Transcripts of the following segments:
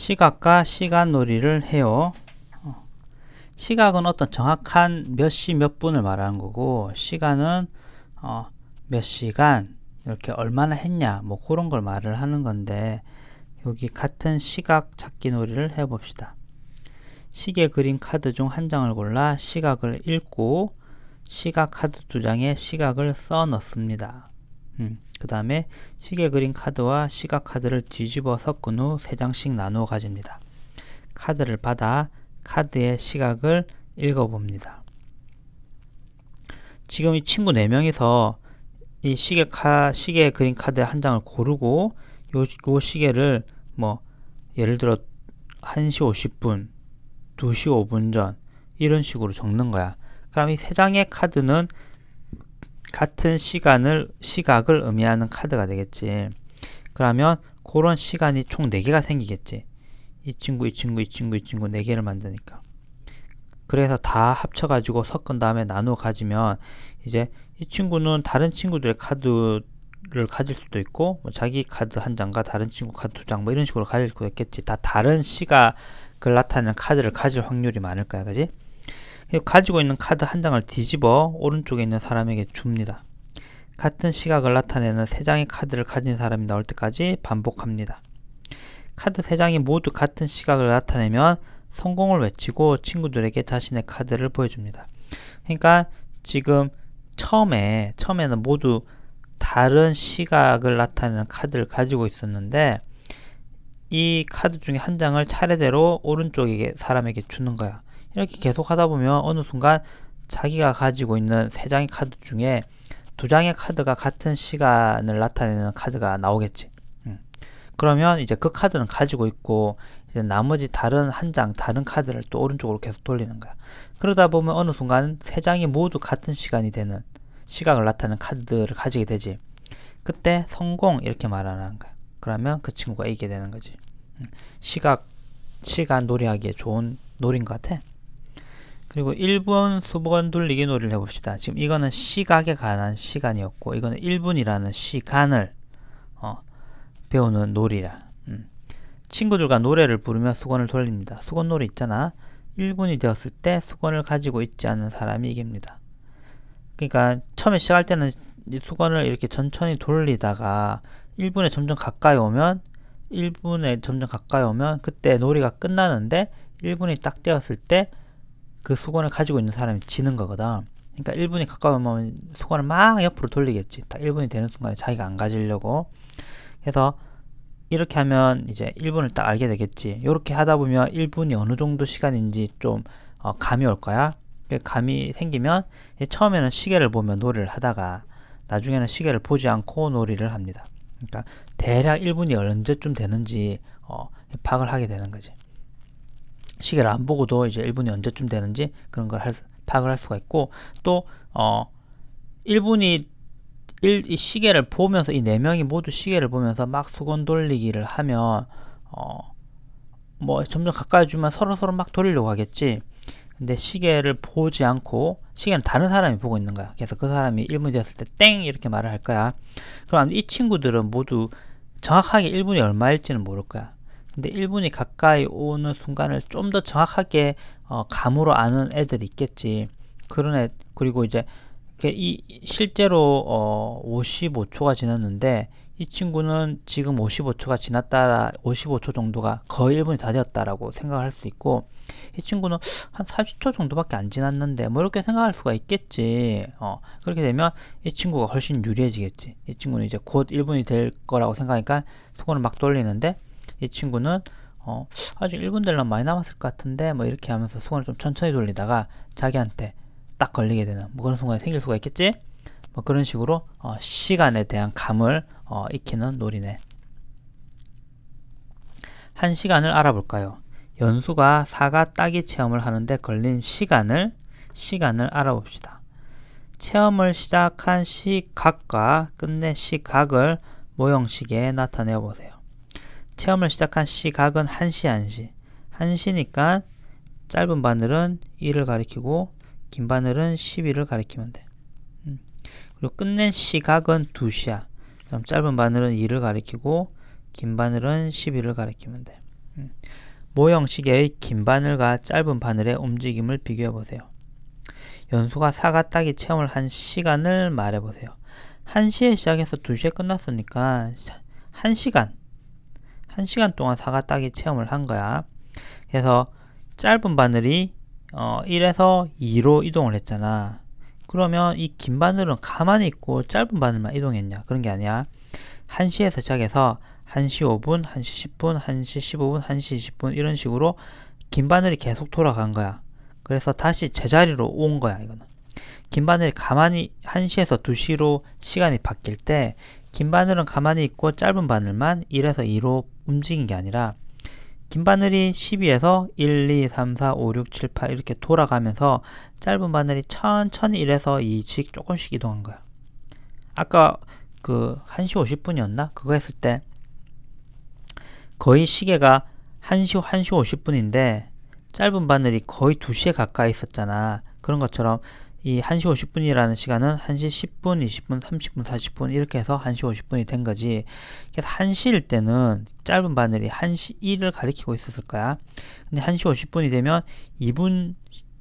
시각과 시간놀이를 해요. 시각은 어떤 정확한 몇 시 몇 분을 말하는 거고, 시간은 몇 시간 이렇게 얼마나 했냐 뭐 그런 걸 말을 하는 건데, 여기 같은 시각 찾기 놀이를 해봅시다. 시계 그림 카드 중 한 장을 골라 시각을 읽고 시각 카드 두 장에 시각을 써 넣습니다. 그 다음에 시계 그림 카드와 시각 카드를 뒤집어 섞은 후 3장씩 나누어 가집니다. 카드를 받아 카드의 시각을 읽어봅니다. 지금 이 친구 4명이서 이 시계 그림 카드 한 장을 고르고 요 시계를 뭐 예를 들어 1시 50분, 2시 5분 전 이런 식으로 적는 거야. 그럼 이 3장의 카드는 같은 시각을 의미하는 카드가 되겠지. 그러면 그런 시간이 총 4개가 생기겠지. 이 친구 4개를 만드니까. 그래서 다 합쳐가지고 섞은 다음에 나누어 가지면 이제 이 친구는 다른 친구들의 카드를 가질 수도 있고, 뭐 자기 카드 한 장과 다른 친구 카드 2장 뭐 이런 식으로 가질 수도 있겠지. 다 다른 시각을 나타내는 카드를 가질 확률이 많을 거야, 그지? 가지고 있는 카드 한 장을 뒤집어 오른쪽에 있는 사람에게 줍니다. 같은 시각을 나타내는 3장의 카드를 가진 사람이 나올 때까지 반복합니다. 카드 3장이 모두 같은 시각을 나타내면 성공을 외치고 친구들에게 자신의 카드를 보여줍니다. 그러니까 지금 처음에는 모두 다른 시각을 나타내는 카드를 가지고 있었는데, 이 카드 중에 한 장을 차례대로 오른쪽에 사람에게 주는 거야. 이렇게 계속 하다 보면 어느 순간 자기가 가지고 있는 3장의 카드 중에 2장의 카드가 같은 시간을 나타내는 카드가 나오겠지. 그러면 이제 그 카드는 가지고 있고, 이제 나머지 다른 카드를 또 오른쪽으로 계속 돌리는 거야. 그러다 보면 어느 순간 3장이 모두 같은 시간이 되는 시각을 나타내는 카드를 가지게 되지. 그때 성공 이렇게 말하는 거야. 그러면 그 친구가 이기게 되는 거지. 시간 놀이하기에 좋은 놀이인 것 같아. 그리고 1분 수건 돌리기 놀이를 해봅시다. 지금 이거는 시각에 관한 시간이었고, 이거는 1분이라는 시간을 배우는 놀이라. 친구들과 노래를 부르며 수건을 돌립니다. 수건 놀이 있잖아. 1분이 되었을 때 수건을 가지고 있지 않은 사람이 이깁니다. 그러니까 처음에 시작할 때는 이 수건을 이렇게 천천히 돌리다가 1분에 점점 가까이 오면 그때 놀이가 끝나는데, 1분이 딱 되었을 때 그 수건을 가지고 있는 사람이 지는 거거든. 그러니까 1분이 가까이 오면 수건을 막 옆으로 돌리겠지. 딱 1분이 되는 순간에 자기가 안 가지려고. 그래서 이렇게 하면 이제 1분을 딱 알게 되겠지. 이렇게 하다 보면 1분이 어느 정도 시간인지 좀 감이 올 거야. 감이 생기면 처음에는 시계를 보며 놀이를 하다가 나중에는 시계를 보지 않고 놀이를 합니다. 그러니까 대략 1분이 언제쯤 되는지 파악을 하게 되는 거지. 시계를 안 보고도 이제 1분이 언제쯤 되는지 그런 걸 파악을 할 수가 있고, 또 1분이 이 시계를 보면서 이 4명이 모두 시계를 보면서 막 수건 돌리기를 하면 뭐 점점 가까이 주면 서로 막 돌리려고 하겠지. 근데 시계를 보지 않고, 시계는 다른 사람이 보고 있는 거야. 그래서 그 사람이 1분이 되었을 때 땡 이렇게 말을 할 거야. 그럼 이 친구들은 모두 정확하게 1분이 얼마일지는 모를 거야. 근데 1분이 가까이 오는 순간을 좀 더 정확하게 감으로 아는 애들이 있겠지. 그리고 이제 실제로 55초가 지났는데, 이 친구는 지금 55초 정도가 거의 1분이 다 되었다라고 생각을 할 수 있고, 이 친구는 한 30초 정도밖에 안 지났는데 뭐 이렇게 생각할 수가 있겠지. 그렇게 되면 이 친구가 훨씬 유리해지겠지. 이 친구는 이제 곧 1분이 될 거라고 생각하니까 수건을 막 돌리는데, 이 친구는 아직 1분 되려면 많이 남았을 것 같은데 뭐 이렇게 하면서 수건을 좀 천천히 돌리다가 자기한테 딱 걸리게 되는 뭐 그런 순간이 생길 수가 있겠지. 뭐 그런 식으로 시간에 대한 감을 익히는 놀이네. 한 시간을 알아볼까요? 연수가 사과 따기 체험을 하는데 걸린 시간을 알아봅시다. 체험을 시작한 시각과 끝낸 시각을 모형식에 나타내어 보세요. 체험을 시작한 시각은 1시. 1시니까 짧은 바늘은 1을 가리키고 긴 바늘은 12를 가리키면 돼. 그리고 끝낸 시각은 2시야. 그럼 짧은 바늘은 2를 가리키고 긴 바늘은 12를 가리키면 돼. 모형 시계의 긴 바늘과 짧은 바늘의 움직임을 비교해 보세요. 연수가 사과 따기 체험을 한 시간을 말해 보세요. 1시에 시작해서 2시에 끝났으니까 1시간 동안 사과 따기 체험을 한 거야. 그래서 짧은 바늘이 1에서 2로 이동을 했잖아. 그러면 이 긴 바늘은 가만히 있고 짧은 바늘만 이동했냐? 그런 게 아니야. 1시에서 시작해서 1시 5분, 1시 10분, 1시 15분, 1시 20분 이런 식으로 긴 바늘이 계속 돌아간 거야. 그래서 다시 제자리로 온 거야. 이거는 긴 바늘이 가만히 1시에서 2시로 시간이 바뀔 때 긴 바늘은 가만히 있고 짧은 바늘만 1에서 2로 움직인 게 아니라 긴 바늘이 12에서 1, 2, 3, 4, 5, 6, 7, 8 이렇게 돌아가면서 짧은 바늘이 천천히 1에서 2씩 조금씩 이동한 거야. 아까 그 1시 50분이었나? 그거 했을 때 거의 시계가 1시 50분인데 짧은 바늘이 거의 2시에 가까이 있었잖아. 그런 것처럼 이 1시 50분이라는 시간은 1시 10분, 20분, 30분, 40분 이렇게 해서 1시 50분이 된 거지. 그래서 1시일 때는 짧은 바늘이 1시 1을 가리키고 있었을 거야. 근데 1시 50분이 되면 2분,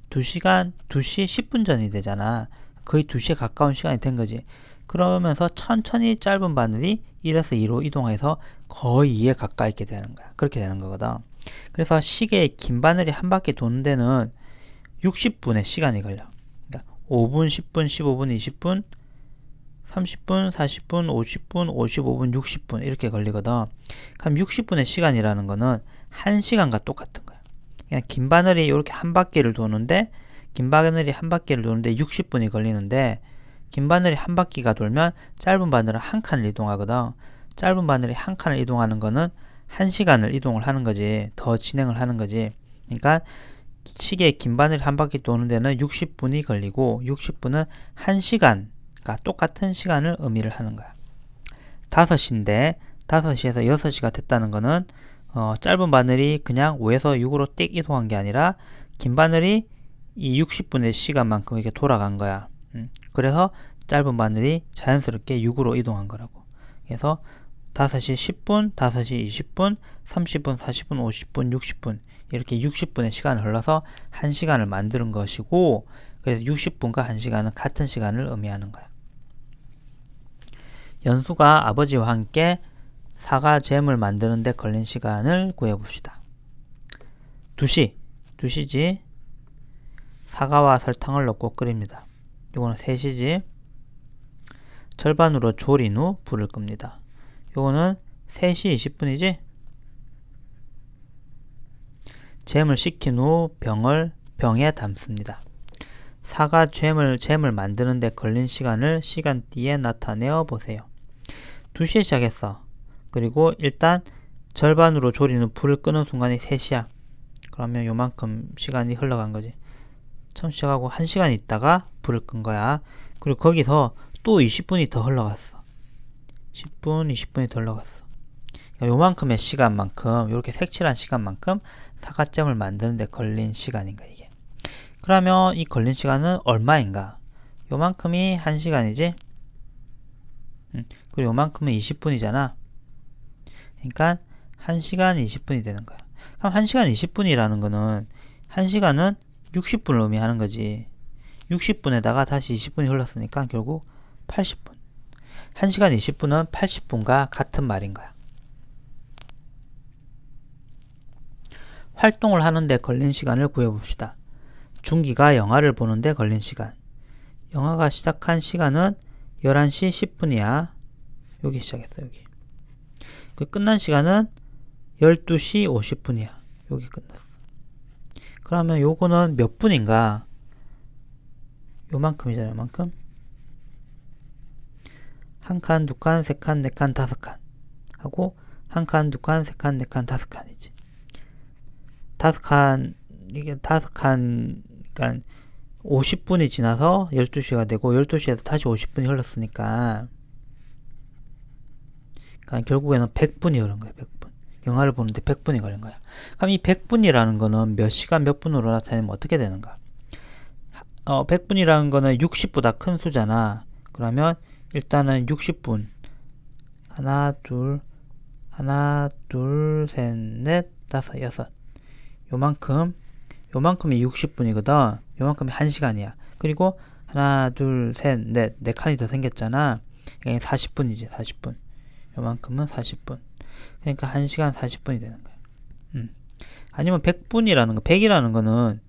2시간, 2시 10분 전이 되잖아. 거의 2시에 가까운 시간이 된 거지. 그러면서 천천히 짧은 바늘이 1에서 2로 이동해서 거의 2에 가까이 있게 되는 거야. 그렇게 되는 거거든. 그래서 시계의 긴 바늘이 한 바퀴 도는 데는 60분의 시간이 걸려. 그러니까 5분, 10분, 15분, 20분, 30분, 40분, 50분, 55분, 60분 이렇게 걸리거든. 그럼 60분의 시간이라는 거는 1시간과 똑같은 거야. 그냥 긴 바늘이 이렇게 한 바퀴를 도는데 60분이 걸리는데 긴 바늘이 한 바퀴가 돌면 짧은 바늘은 한 칸을 이동하거든. 짧은 바늘이 한 칸을 이동하는 거는 1시간을 이동을 하는 거지. 더 진행을 하는 거지. 그러니까 시계의 긴 바늘이 한 바퀴 도는 데는 60분이 걸리고 60분은 1시간과 똑같은 시간을 의미를 하는 거야. 5시인데 5시에서 6시가 됐다는 거는 짧은 바늘이 그냥 5에서 6으로 띡 이동한 게 아니라 긴 바늘이 이 60분의 시간만큼 이렇게 돌아간 거야. 그래서 짧은 바늘이 자연스럽게 6으로 이동한 거라고. 그래서 5시 10분, 5시 20분, 30분, 40분, 50분, 60분 이렇게 60분의 시간을 흘러서 1시간을 만드는 것이고, 그래서 60분과 1시간은 같은 시간을 의미하는 거야. 연수가 아버지와 함께 사과 잼을 만드는 데 걸린 시간을 구해봅시다. 2시지. 사과와 설탕을 넣고 끓입니다. 요거는 3시지. 절반으로 졸인 후 불을 끕니다. 요거는 3시 20분이지. 잼을 식힌 후 병에 담습니다. 사과 잼을 만드는 데 걸린 시간을 시간띠에 나타내어 보세요. 2시에 시작했어. 그리고 일단 절반으로 졸인 후 불을 끄는 순간이 3시야. 그러면 요만큼 시간이 흘러간 거지. 처음 시작하고 1시간 있다가 불을 끈 거야. 그리고 거기서 또 20분이 더 흘러갔어. 10분, 20분이 더 흘러갔어. 그러니까 요만큼의 시간만큼, 요렇게 색칠한 시간만큼 사과잼을 만드는 데 걸린 시간인가, 이게. 그러면 이 걸린 시간은 얼마인가? 요만큼이 1시간이지? 그리고 요만큼은 20분이잖아. 그러니까 1시간 20분이 되는 거야. 그럼 1시간 20분이라는 거는 1시간은 60분을 의미하는 거지. 60분에다가 다시 20분이 흘렀으니까 결국 80분. 1시간 20분은 80분과 같은 말인 거야. 활동을 하는데 걸린 시간을 구해봅시다. 준기가 영화를 보는데 걸린 시간. 영화가 시작한 시간은 11시 10분이야. 여기 시작했어, 여기. 그 끝난 시간은 12시 50분이야. 여기 끝났어. 그러면 요거는 몇 분인가? 요만큼이잖아, 요만큼. 한 칸, 두 칸, 세 칸, 네 칸, 다섯 칸 하고 한 칸, 두 칸, 세 칸, 네 칸, 다섯 칸이지. 다섯 칸, 이게 다섯 칸, 그러니까 50분이 지나서 12시가 되고 12시에서 다시 50분이 흘렀으니까 그러니까 결국에는 100분이 흐른 거야. 100분. 영화를 보는데 100분이 걸린 거야. 그럼 이 100분이라는 거는 몇 시간 몇 분으로 나타내면 어떻게 되는가? 100분이라는 거는 60보다 큰 수잖아. 그러면 일단은 60분 하나 둘 셋 넷 5, 6 요만큼이 60분이거든. 요만큼이 1시간이야. 그리고 하나, 둘, 셋, 넷, 4칸이 더 생겼잖아. 이게 40분이지, 40분. 요만큼은 40분. 그러니까 1시간 40분이 되는 거야. 아니면 100분이라는 거, 100이라는 거는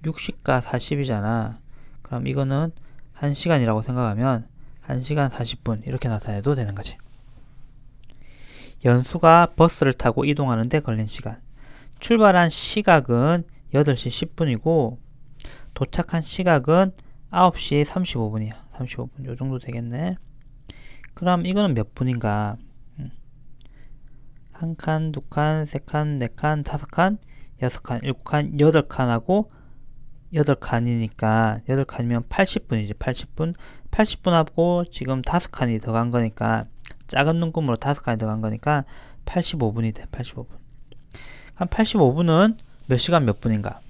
60과 40이잖아. 그럼 이거는 1시간이라고 생각하면 1시간 40분 이렇게 나타내도 되는 거지. 연수가 버스를 타고 이동하는데 걸린 시간. 출발한 시각은 8시 10분이고 도착한 시각은 9시 35분이야. 35분 요 정도 되겠네. 그럼 이거는 몇 분인가? 1칸, 2칸, 3칸, 4칸, 5칸, 6칸, 7칸, 8칸하고 8칸이니까 8칸이면 80분이지. 80분. 80분하고 지금 5칸이 더 간 거니까 작은 눈금으로 5칸이 더 간 거니까 85분이 돼. 85분. 그럼 85분은 몇 시간 몇 분인가?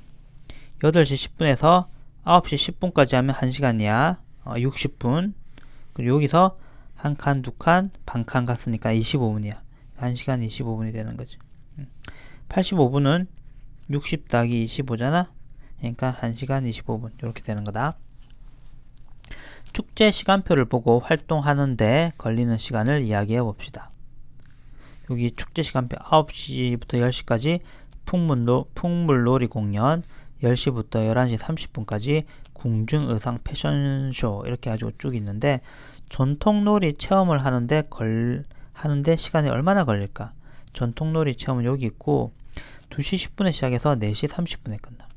8시 10분에서 9시 10분까지 하면 1시간이야. 60분. 그리고 여기서 1칸, 2칸, 반칸 갔으니까 25분이야. 1시간 25분이 되는 거지. 85분은 60 더하기 25잖아. 그러니까 1시간 25분 이렇게 되는 거다. 축제 시간표를 보고 활동하는데 걸리는 시간을 이야기해 봅시다. 여기 축제 시간표 9시부터 10시까지 풍물놀이 공연, 10시부터 11시 30분까지 궁중의상 패션쇼 이렇게 가지고 쭉 있는데 전통놀이 체험을 하는데 시간이 얼마나 걸릴까? 전통놀이 체험은 여기 있고 2시 10분에 시작해서 4시 30분에 끝나.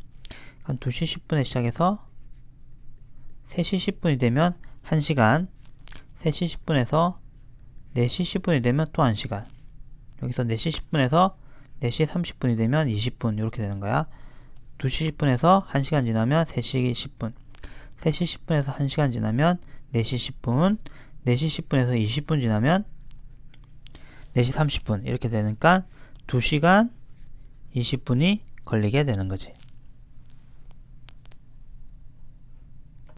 그럼 2시 10분에 시작해서 3시 10분이 되면 1시간, 3시 10분에서 4시 10분이 되면 또 1시간, 여기서 4시 10분에서 4시 30분이 되면 20분 이렇게 되는 거야. 2시 10분에서 1시간 지나면 3시 10분, 3시 10분에서 1시간 지나면 4시 10분, 4시 10분에서 20분 지나면 4시 30분 이렇게 되니까 2시간 20분이 걸리게 되는 거지.